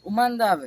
උමන්දාව.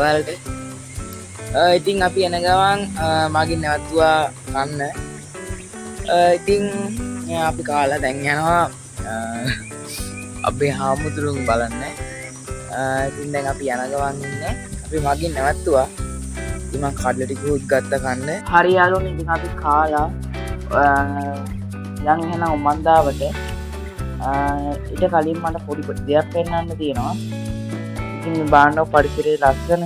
වලට ඉතින් අපි එන ගමන් මගින් නැවතුවා කන්න. ඉතින් අපි කාලා දැන් යනවා අපේ හාමුදුරුවෝ බලන්න. ඉතින් දැන් අපි යන ගමන් ඉන්නේ. අපි මගින් නැවතුවා. ඉතින් මම කඩල ටිකකුත් ගත්ත කන්න. හරි යාළුවනේ ඉතින් අපි කාලා යන් එහෙනම් උමන්දාවට. ඊට කලින් මට පොඩි දෙයක් පෙන්නන්න තියෙනවා. ඉතින් බාණ්ඩව පරිසරයේ ලස්සන.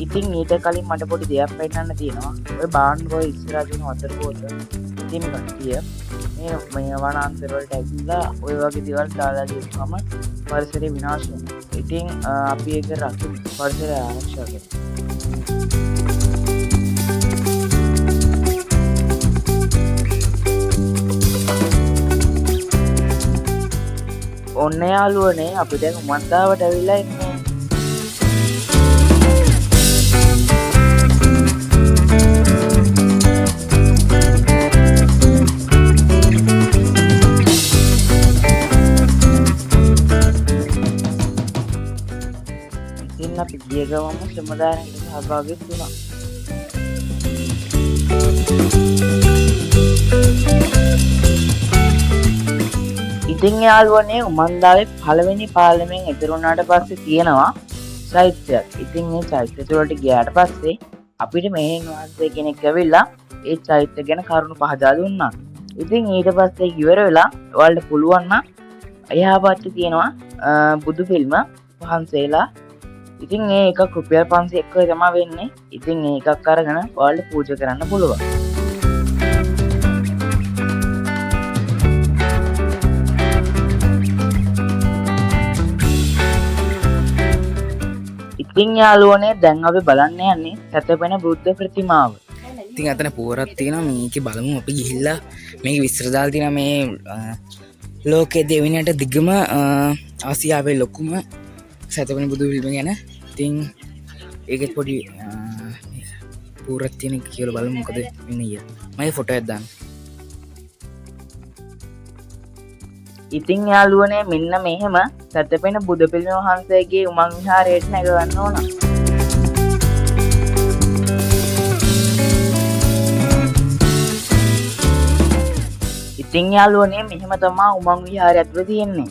ඉතින් ඊට කලින් මට පොඩි දෙයක් පෙන්නන්න තියෙනවා. ඔය බාණ්ඩව ඉස්සරහ තියෙන වතුර බෝතල. ඉතින් කට්ටිය මේ වනාන්තර වලට ඇවිල්ලා ඔය වගේ දේවල් දාලා ගියම පරිසරය විනාශ වෙනවා. ඉතින් අපි ඒක රකින්න පරිසරය ආරක්ෂා කරමු. ඔන්න යාළුවනේ අපි දැන් උමන්දාවට ඇවිල්ලා ඉන්නේ. ඉතින් අපි ගිය ගමන්ම ශ්‍රමදානයකට සහභාගී වුණා. ඉතින් යාළුවනේ උමන්දාවේ පළවෙනි පාර්ලිමේන්තුවෙන් ඉතුරු වුණාට පස්සේ තියෙනවා චෛත්‍යයක්. ඉතින් මේ චෛත්‍ය වලට ගියාට පස්සේ අපිට මෙහෙන් වහන්සේ කෙනෙක් ඇවිල්ලා ඒ චෛත්‍ය ගැන කරුණු පහදා දුන්නා. ඉතින් ඊට පස්සේ ඉවර වෙලා ඔයාලට පුළුවන් නම් එහා පැත්තේ තියෙනවා බුදු ෆිල්ම වහන්සේලා. ඉතින් මේ එක රුපියල් 500ක් වගේ තමයි වෙන්නේ. ඉතින් මේ එකක් අරගෙන ඔයාලට පූජා කරන්න පුළුවන්. ඉතින් යාළුවනේ දැන් අපි බලන්න යන්නේ සැතපෙන බුද්ධ ප්‍රතිමාව. ඉතින් අතන පුවරක් තියෙනවා. මේකේ බලමු අපි ගිහිල්ලා මේක විස්තර දාලා තියෙනවා. මේ ලෝකයේ දෙවෙනියට දිගම ආසියාවේ ලොකුම සැතපෙන බුදු පිළිම ගැන. ඉතින් ඒකෙත් පොඩි පුවරක් තියෙන කියලා බලමු මොකද වෙන්නේ. මම ෆොටෝ එකක් දාන්න. ඉතින් යාළුවනේ මෙන්න මෙහෙම සැතපෙන බුදු පිළිම වහන්සේගේ උමං විහාරයට නැගවන්න ඕන. ඉතින් යාළුවනේ මෙහෙම තමයි උමං විහාරය ඇතුළේ තියෙන්නේ.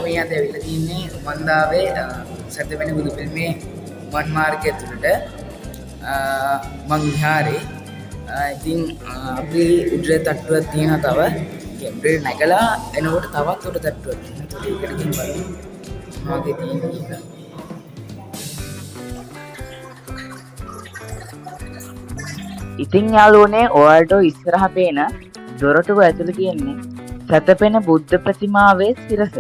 මේ අද ඇවිල්ලා තින්නේ උමන්දාවේ සැතපෙන බුදු පිළිමේ වන් මාර්ගය තුළට මං විහාරේ. ඉතින් අපි උඩ තට්ටුවක් තියෙනවා තව. උඩට නැගලා එනකොට තවත් උඩ තට්ටුවක් තියෙනවා. ඒකට ගිහින් බලමු මොනවද තියෙන්නේ කියලා. ඉතින් යාළුවනේ ඔයාලට ඉස්සරහ පේන දොරටුව ඇතුළේ තියෙන්නේ සැතපෙන බුද්ධ ප්‍රතිමාවේ සිරස.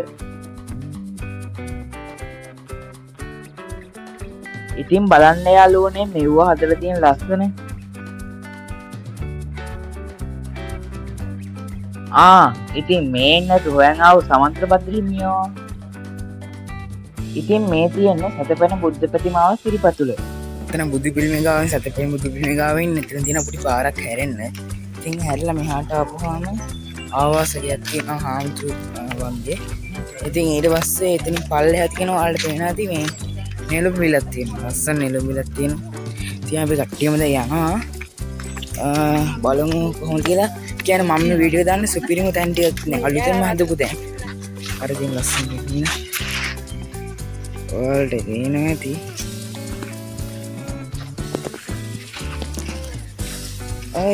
ඉතින් බලන්න යාළුවනේ මෙව හදලා තියෙන ලස්සන. ඉතින් මේ ඉන්නතු හොයන් ආව සමන්ත්‍රබද්ද හිමියෝ. ඉතින් මේ තියෙන්නේ සැතපෙන බුද්ධ ප්‍රතිමාව සිරිපතුල. එතන බුදු පිළිමේ ගාව සැතපෙන බුදු පිළිමේ ගාව ඉන්න. එතන තියෙන පොඩි පාරක් හැරෙන්න. ඉතින් හැරිලා මෙහාට ආපුවාම ආවාසයක් තියෙනවා හාමුදුරුවෝ වගේ. ඉතින් ඊට පස්සේ එතනින් පල්ලෙහා තියෙනවා ඔයාලට පේනවා ඇති මේ නෙළුම් විලක් තියෙනවා. ලස්සන නෙළුම් විලක් තියෙනවා. ඉතින් අපි කට්ටියම දැන් යනවා. බලමු කොහොමද කියලා. කියන්නේ මම මේ වීඩියෝ දාන්න සුපිරිම තැන් ටිකක් නේ අලුතෙන්ම හදපු තැන්. අර දින් ලස්සන නේ. ඔයාලට පේනවා ඇති.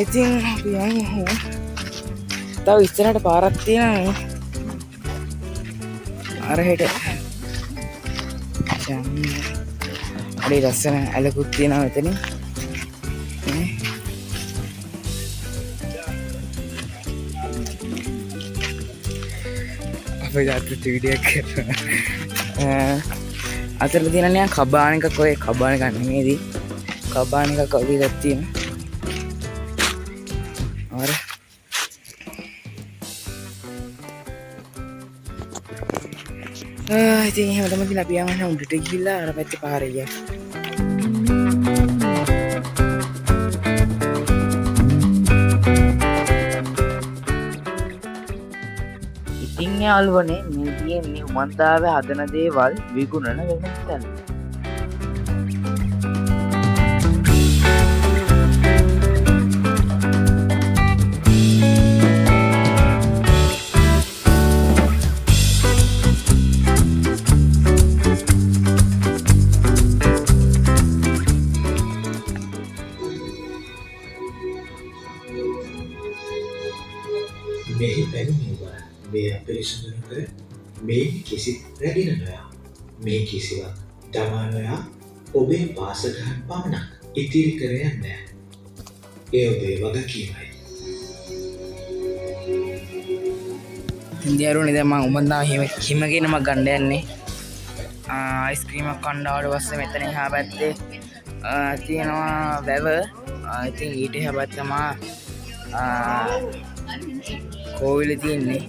ඉතින් අපි යමු. තව ඉස්සරහට පාරක් තියෙනවා. අර හෙට අඩේ ලස්සන ඇලකුත් තියෙනවා මෙතනින්. අපේ දාත්තේ වීඩියෝ එක කරනවා. අතල තියෙන නිකන් කබාන එකක් ඔය කබාන එකක් නෙමෙයිදී. කබාන එකක් වගේ එකක් තියෙනවා. අර ඉතින් එහෙම තමයි ඉතින් අපි යන්න උඩට ගිහිල්ලා අර පැත්තේ පාරේ ගියා. ඉතින් යාළුවනේ මේ තියෙන්නේ උමන්දාවේ හදන දේවල් විකුණන වෙනස් තැන. මෙහි පැමිණීම මේ අපිරිසුදු නොකර මේ කිසිත් රැගෙන නොයා මේ කිසිවක් දමා නොයා ඔබේ පාසලහන් පමණක් ඉතිරි කර යන්නේ. ඒ ඔබේ වගකීමයි. ඉන්දියාරුනේ දැන් මම උමන්දා හිමගෙන මම ගන්න යන්නේ. අයිස්ක්‍රීමක් කන්න ආවට පස්සේ මෙතන එහා පැත්තේ තියෙනවා වැව. ඉතින් ඊට එහා පැත්තේ තමයි කෝවිල තියෙන්නේ.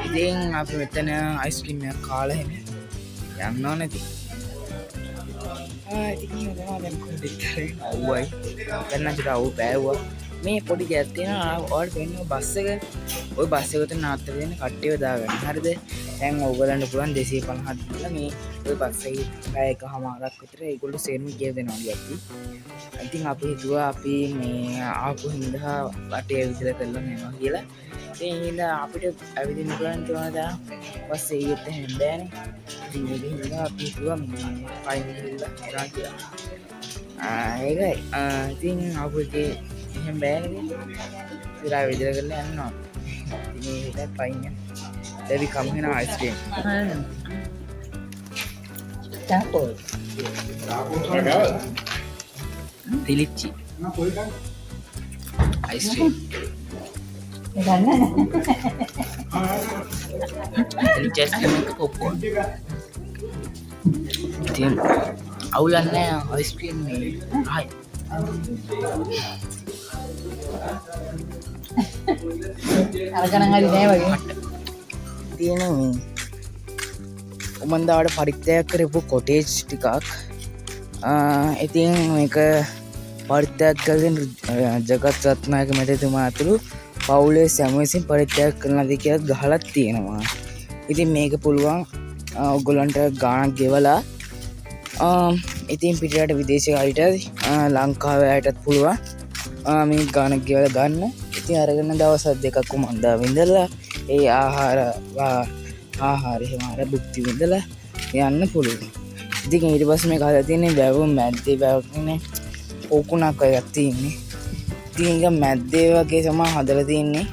ඉතින් අපි මෙතන අයිස්ක්‍රීම් එකක් කාලා එහෙම යන්න ඕනේ ඉතින්. ඉතින් දැන් කොහෙද අවුයි. දැන් නම් චුට්ටක් අවු පෑවුවා. මේ පොඩි ගැත් තියෙනවා. ඔයාලට වෙන්නේ බස් එක. ওই බස් එකට නාත්තර දෙන්න කට්ටියව දාගන්න. හරිද? දැන් ඕගලන්ට පුළුවන් 250ක් දීලා මේ ওই බස් එකේ පැය එකමාරක් විතර ඒගොල්ලෝ සේරම ගිය දෙනවා අපි. ඉතින් අපි හිතුවා අපි මේ ආපු හින්දා වටේ ඇවිදලා කරලා මේවා කියලා. ඉතින් හින්දා අපිට ඇවිදින්න පුළුවන් කියලා බස් එකෙත් එහෙම බෑනේ. ඉතින් ඒක හින්දා අපි හිතුවා මේ පයින් ගිහලා එනවා කියලා. ඒකයි. ඉතින් අපිට එහෙම බෑනේ. ඉතින් ඇවිදලා කරලා යනවා. ඉතින් ඒකට පයින් යනවා. There we come here ice cream. Tapos. Tilichi. Ice cream. Tilichi ice cream ke popcorn. Itin awulan na ice cream ni. Hai. අරගෙන හරි නෑ වගේ. තියෙන උමන්දාවට පරිත්‍යාග කරපු කොටේජ් ටිකක්. ඉතින් මේක පරිත්‍යාග කරගෙන ජගත් රත්නායක මැතිතුමා ඇතුළු පවුලේ සැම විසින් පරිත්‍යාග කරනවාද කියලා ගහලා තියෙනවා. ඉතින් මේක පුළුවන් ඔයගොල්ලන්ට ගාණක් ගෙවලා ඉතින් පිටරට විදේශ අයට ලංකාවේ අයටත් පුළුවන් මේ ගාණක් ගෙවලා ගන්න. ඉතින් අරගෙන දවස් දෙකක් උමන්දාවේ ඉඳලා ඒ ආහාර එහෙම අර භුක්ති විඳලා යන්න පුළුවන්. ඉතින් ඊට පස්සේ මේක හදලා තියෙන්නේ වැව මැද්දේ වැවනේ පොකුණක් එකක් තියෙන්නේ. ඉතින් ඒක මැද්දේ වගේ තමයි හදලා තියෙන්නේ.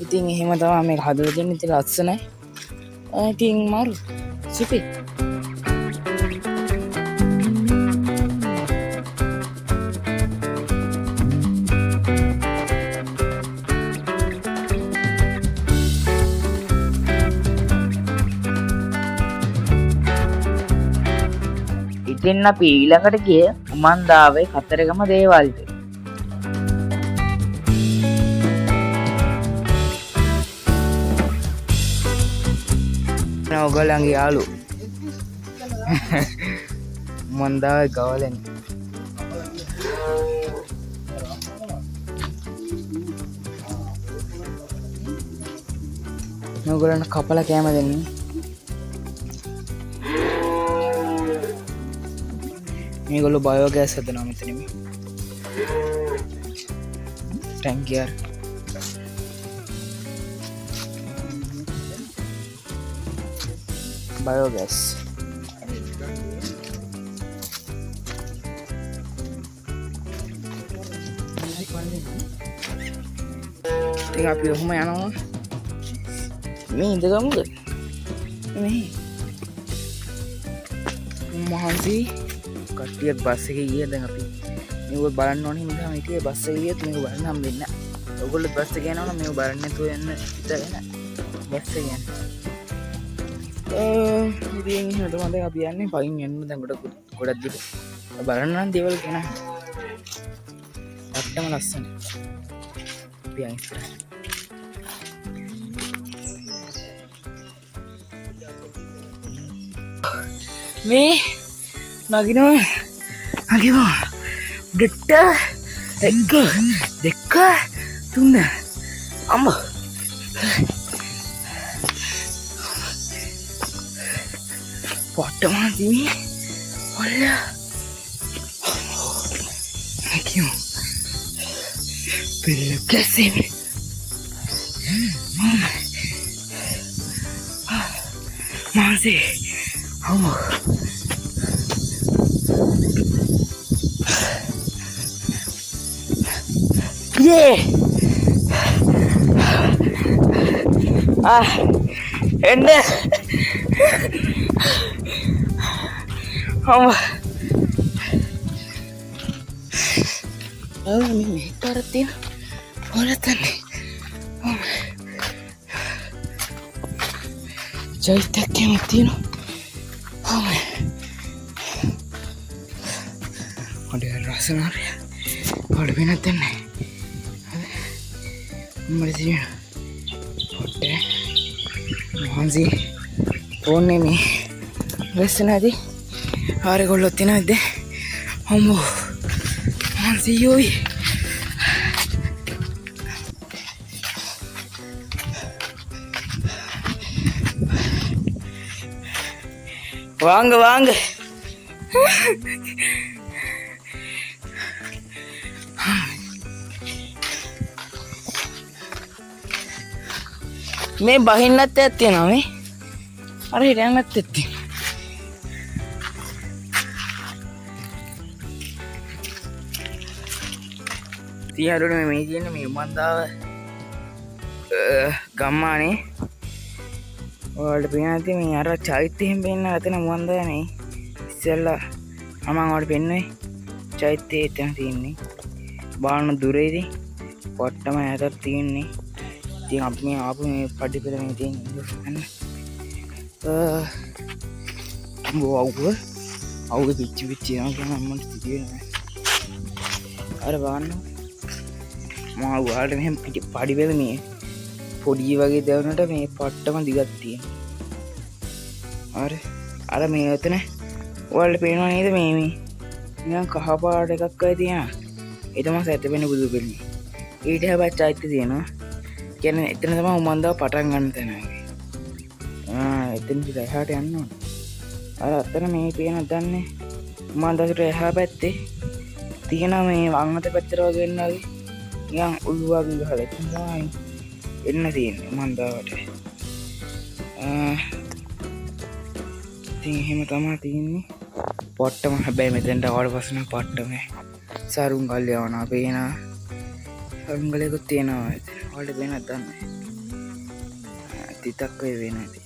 ඉතින් එහෙම තමයි මේක හදලා තියෙන්නේ. ඉතින් ලස්සනයි. ඉතින් මාරු සුපි. ඉතින් අපි ඊළඟට ගිය උමන්දාවේ කතරගම දේවාලෙට. ඔයගොල්ලන්ගේ යාළු උමන්දාවේ ගවලෙන් ඔයගොල්ලන්ට කපලා කෑම දෙන්නේ. මේගොල්ලෝ බයෝගෑස් හදනවා මෙතන. ටැංකිය බයෝගෑස්. ඉතින් අපි ඔහොම යනවා. මේ ඉඳගමුද? මේ මහන්සි කට්ටියක් බස් එකේ ගියා. දැන් අපි මේක බලන්න ඕනේ හින්දා මම හිටියේ බස් එකේ ගියත් මේක බලන්න හම්බෙන්නේ නැහැ. ඔයගොල්ලෝ බස් එකේ යනවනම් මේක බලන්න නැතුව යන්න හිතගෙන බස් එකේ යන්න. ඉතින් එහෙනම් තමයි දැන් අපි යන්නේ පයින් යන්න දැන් ගොඩක් දුර. බලන්න නම් දේවල් ගැන අත්තම ලස්සන. අපි යන් ඉස්සරහට. මේ නගිනවා උඩට 1 2 3 අම්ම පොට්ටමාදී ඔල්ල නගිමු පෙරල කැසෙම මාසේ අම්ම Yeah. And ini paratin olatan jahit kematino ada rasa nari ada binatang මරසිය පොට්ට මහන්සි ඕන්නේ මේ වෙස්සනදී ආරෙ කොල්ලොත් තිනවද අම්මෝ මහන්සියෝයි வாங்க මේ බහින්නත් ඇත්තේනවා මේ අර හිටයන්නත් ඇත්තේ තියරුණ මේ තියෙන මේ උමන්දාව ගම්මානේ ඔයාලට පේනවා ඇති මේ අර චෛත්‍යයෙන් පේන්න ඇතන උමන්දානේ ඉස්සෙල්ලා මම ඔයාලට පෙන්නුවේ චෛත්‍යය එතන තියෙන්නේ බාන දුරේදී පොට්ටම ඈතට තියෙන්නේ ඉතින් අපි මේ ආපු මේ පඩිපෙළ මේ තියෙන ඉන්න අවුව පිච්චි යනවා කියන අම්මට සිදුවේ අර බලන්න මම ඔයාලට මෙහෙම පඩිපෙළ මේ පොඩි වගේ දෙවනට මේ පට්ටම දිගක් තියෙනවා අර මේ එතන ඔයාලට පේනවා නේද මේ නිකන් කහ පාට එකක් වගේ තියෙනවා ඒ තමයි සැතපෙන බුදු පිළිම ඊට හැබැයි චෛත්‍ය තියෙනවා කියන්නේ එතන තමයි උමන්දාව පටන් ගන්න තැන. එතනට එහාට යන්න ඕන. අර අතන මේ පේන දන්නේ උමන්දාවට එහා පැත්තේ තියෙන මේ වම් අත පැත්තට වගේ වෙන වගේ නිකන් උළුවා ගහලා තමයි එන්න තියෙන්නේ උමන්දාවට. ඉතින් එහෙම තමයි තියෙන්නේ. පොට්ටම හැබැයි මෙතෙන්ට ආවට පස්සේ නම් පොට්ටම සරුංගල් යවනවා පේනවා. සරුංගලයකුත් තියෙනවා. ඔයාලට වෙනත් දන්නේ තිතක් වේ වෙන ඇති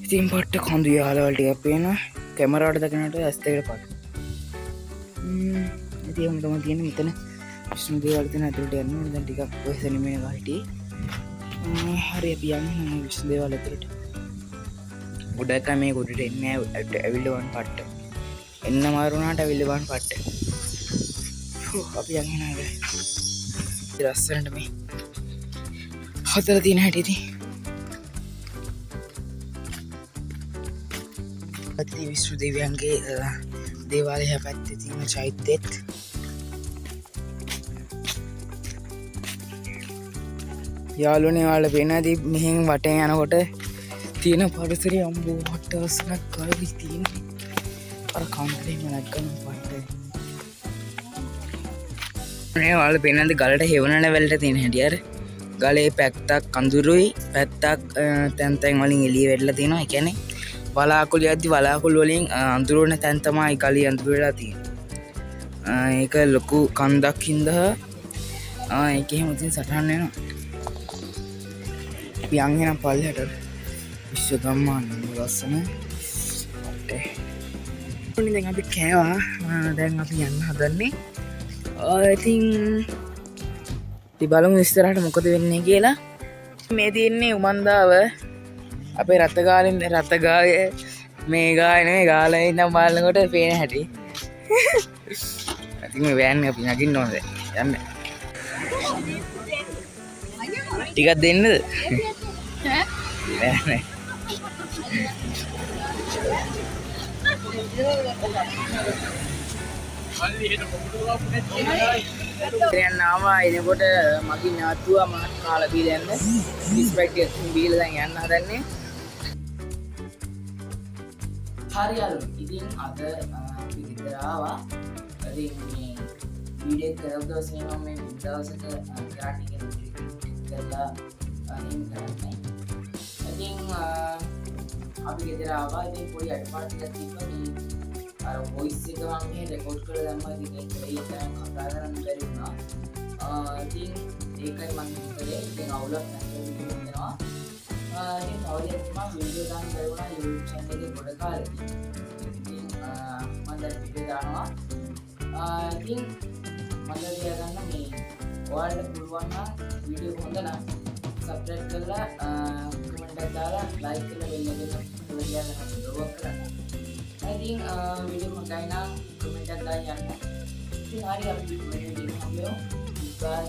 ඉතින් පට්ට කඳු යාලවල් ටිකක් පේනවා කැමරාවට දකිනට ඇස් දෙකට පට ඉතින් එහෙම තමයි තියෙන්නේ මෙතන විශ්ණු දේවාලය තියෙන ඇතුළට යන්න ඕනේ දැන් ටිකක් ඔය සෙනෙමේ ගාල්ටි හරි අපි යන්නේ විශ්ණු දේවාලය ඇතුළට ගොඩක් අය මේ ගොඩට එන්නේ ඇවිල්ලා වන් පට්ට එන්න මාරු වුණාට ඇවිල්ලා වන් පට්ට අපි යන්නේ නැහැ ලස්සනට මේ හතර තියෙන හැටි ඉතින් අති විශ්ණු දෙවියන්ගේ දේවාලය පැත්තේ තියෙන චෛත්‍යෙත් යාළුවනේ ඔයාලා පේනවාදී මෙහෙන් වටේ යනකොට තියෙන පරිසරය අම්බෝ වට ලස්සනක් කරවි තියෙන්නේ අර කන්දරේම නැග්ගම පට්ටයි මේ ඔයාලා පේනවාද ගලට හෙවණන වැල්ලට තියෙන හැටි අර ගලේ පැත්තක් කඳුරුයි පැත්තක් තැන් තැන් වලින් එළිය වැටලා තියෙනවා ඒ කියන්නේ වලාකුළු යද්දි වලාකුළු වලින් අඳුර වෙන තැන් තමයි ගලිය අඳුර වෙලා තියෙන්නේ ඒක ලොකු කන්දක් හින්දා ඒක එහෙම ඉතින් සටහන් වෙනවා අපි යන් එන පල්ලෙහාට විශ්ව ගම්මාන ලස්සන දැන් අපි කෑවා දැන් අපි යන්න හදන්නේ ඉතින් අපි බලමු ඉස්සරහට මොකද වෙන්නේ කියලා මේ තියෙන්නේ උමන්දාව අපේ රතගාය මේ ගාය නෙමෙයි ගාලා ඉඳන් බලනකොට පේන හැටි ඉතින් මේ වෑන් අපි නගින්න ඕනේ යන්න ටිකක් දෙන්නද නෑ දැන් ආවා එනකොට මගේ ඥාතුවා මාත් කාලා බීලා යන්න ඩිස්පැක්ට් එකක් බීලා දැන් යන්න හදන්නේ හරි යාළුවෝ ඉතින් අද අපි ගෙදර ආවා ඉතින් මේ වීඩියෝ එක කරපු දවසේ මම මේ දවසක කරාටි කරලා අනින් කරන්නේ ඉතින් අපි ගෙදර ආවා ඉතින් පොඩි අඩපාඩු ටිකක් තිබ්බා මේ අර වොයිස් එක මම මේ රෙකෝඩ් කරලා දැම්මා ඉතින් ඒක කතා කරන්න බැරි වුණා ඉතින් ඒකයි මම හිතුවේ ඉතින් අවුලක් නැතුව වෙනවා ඉතින් තවලියක් මම වීඩියෝ දාන්න බැරුණා YouTube channel එකේ ගොඩ කාලෙකින් ඉතින් මම දැන් වීඩියෝ දානවා ඉතින් මම තියාගන්න මේ ඔයාලට පුළුවන් නම් වීඩියෝ හොඳ නම් subscribe කරලා කමෙන්ට් එකක් දාලා like කරලා bell එක ඔයාලට උදව්වක් කරන්න ඉතින් වීඩියෝ හොඳයි නම් කමෙන්ට් එකක් දාලා යන්න ඉතින් හරි අපි වීඩියෝ එක හම්බෙමු bye